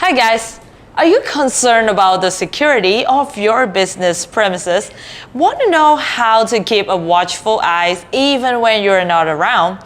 Hi guys! Are you concerned about the security of your business premises? Want to know how to keep a watchful eye even when you're not around?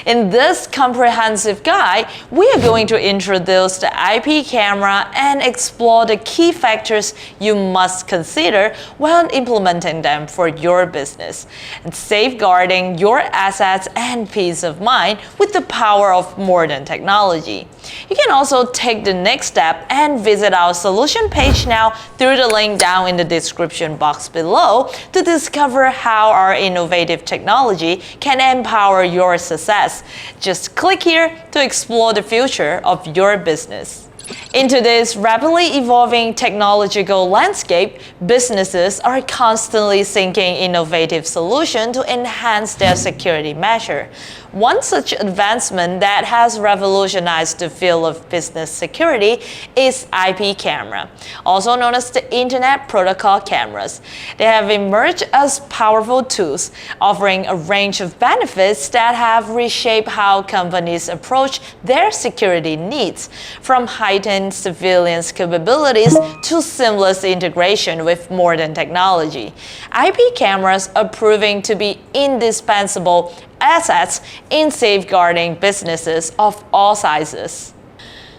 In this comprehensive guide, we are going to introduce the IP camera and explore the key factors you must consider when implementing them for your business, and safeguarding your assets and peace of mind with the power of modern technology. You can also take the next step and visit our solution page now through the link down in the description box below to discover how our innovative technology can empower your success. Just click here to explore the future of your business. In today's rapidly evolving technological landscape, businesses are constantly seeking innovative solutions to enhance their security measure. One such advancement that has revolutionized the field of business security is IP camera, also known as the Internet Protocol cameras. They have emerged as powerful tools, offering a range of benefits that have reshaped how companies approach their security needs, from heightened surveillance capabilities to seamless integration with modern technology. IP cameras are proving to be indispensable assets in safeguarding businesses of all sizes.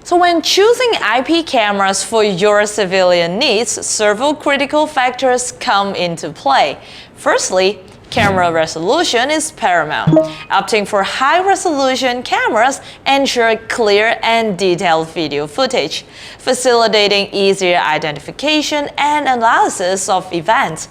So when choosing IP cameras for your civilian needs, several critical factors come into play. Firstly, camera resolution is paramount. Opting for high-resolution cameras ensure clear and detailed video footage, facilitating easier identification and analysis of events.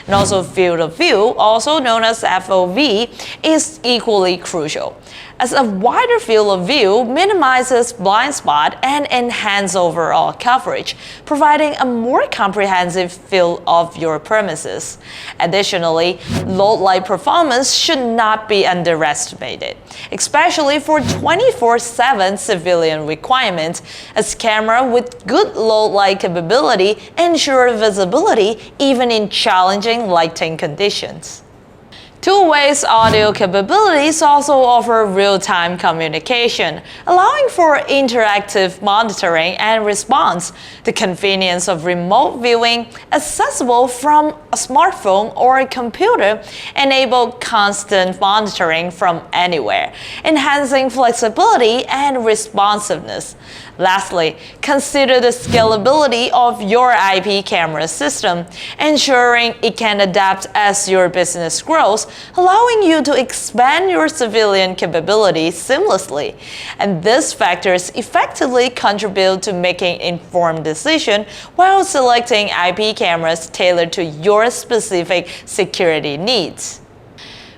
And also field of view, also known as FOV, is equally crucial, as a wider field of view minimizes blind spot and enhances overall coverage, providing a more comprehensive view of your premises. Additionally, low light performance should not be underestimated, especially for 24/7 civilian requirements, as camera with good low light capability ensure visibility even in challenging lighting conditions. Two-way audio capabilities also offer real-time communication, allowing for interactive monitoring and response. The convenience of remote viewing, accessible from a smartphone or a computer, enable constant monitoring from anywhere, enhancing flexibility and responsiveness. Lastly, consider the scalability of your IP camera system, ensuring it can adapt as your business grows, allowing you to expand your civilian capabilities seamlessly. And these factors effectively contribute to making informed decisions while selecting IP cameras tailored to your specific security needs.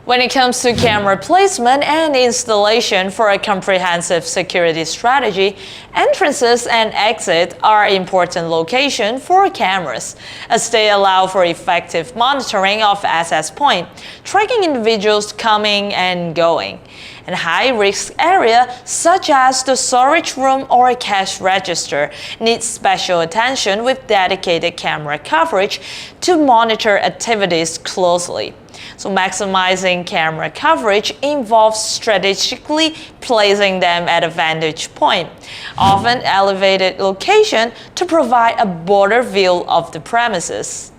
When it comes to camera placement and installation for a comprehensive security strategy, entrances and exits are important locations for cameras, as they allow for effective monitoring of access points, tracking individuals coming and going. And high-risk areas such as the storage room or cash register need special attention with dedicated camera coverage to monitor activities closely. So maximizing camera coverage involves strategically placing them at a vantage point, often elevated location, to provide a broader view of the premises.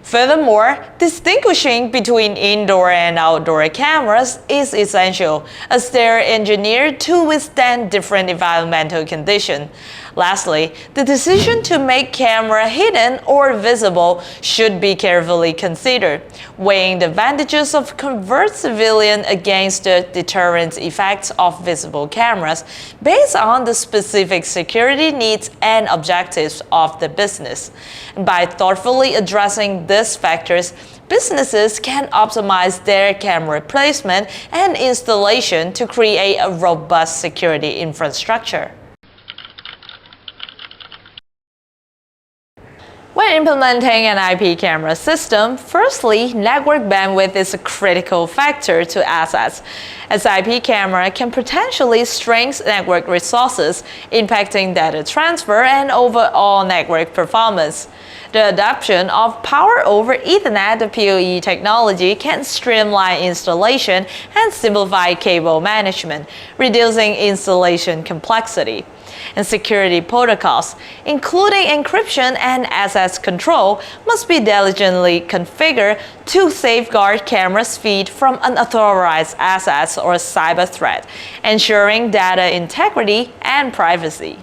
Furthermore, distinguishing between indoor and outdoor cameras is essential, as they are engineered to withstand different environmental conditions. Lastly, the decision to make camera hidden or visible should be carefully considered, weighing the advantages of convert civilian against the deterrent effects of visible cameras based on the specific security needs and objectives of the business. And by thoughtfully addressing these factors, businesses can optimize their camera placement and installation to create a robust security infrastructure. When implementing an IP camera system, firstly, network bandwidth is a critical factor to assets, as IP camera can potentially strain network resources, impacting data transfer and overall network performance. The adoption of Power over Ethernet, the PoE technology, can streamline installation and simplify cable management, reducing installation complexity. and security protocols, including encryption and access control, must be diligently configured to safeguard cameras' feed from unauthorized access or cyber threat, ensuring data integrity and privacy.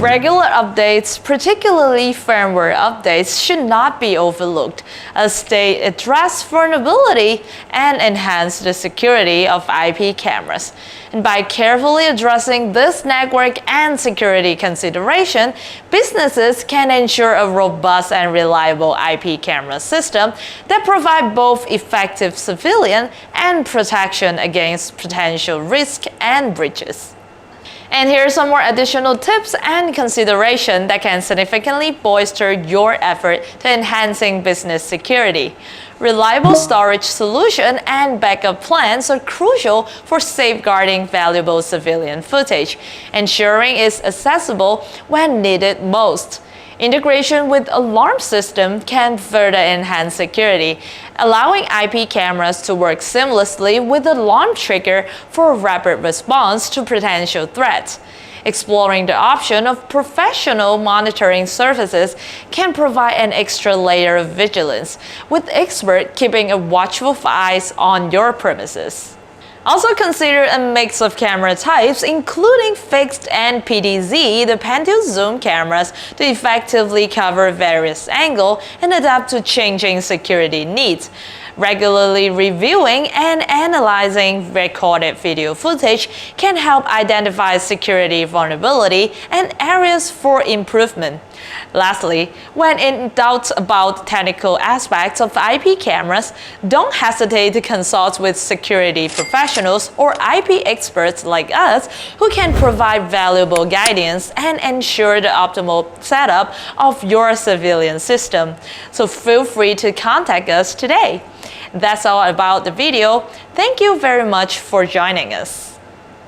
Regular updates, particularly firmware updates, should not be overlooked, as they address vulnerability and enhance the security of IP cameras. And by carefully addressing this network and security consideration, businesses can ensure a robust and reliable IP camera system that provide both effective civilian and protection against potential risk and breaches. And here are some more additional tips and consideration that can significantly bolster your effort to enhancing business security. Reliable storage solution and backup plans are crucial for safeguarding valuable civilian footage, ensuring it's accessible when needed most. Integration with alarm system can further enhance security, allowing IP cameras to work seamlessly with alarm trigger for rapid response to potential threats. Exploring the option of professional monitoring services can provide an extra layer of vigilance, with experts keeping a watchful eyes on your premises. Also consider a mix of camera types, including fixed and PTZ, the pan-tilt-zoom cameras, to effectively cover various angles and adapt to changing security needs. Regularly reviewing and analyzing recorded video footage can help identify security vulnerability and areas for improvement. Lastly, when in doubt about technical aspects of IP cameras, don't hesitate to consult with security professionals or IP experts like us who can provide valuable guidance and ensure the optimal setup of your civilian system. So feel free to contact us today. That's all about the video. Thank you very much for joining us.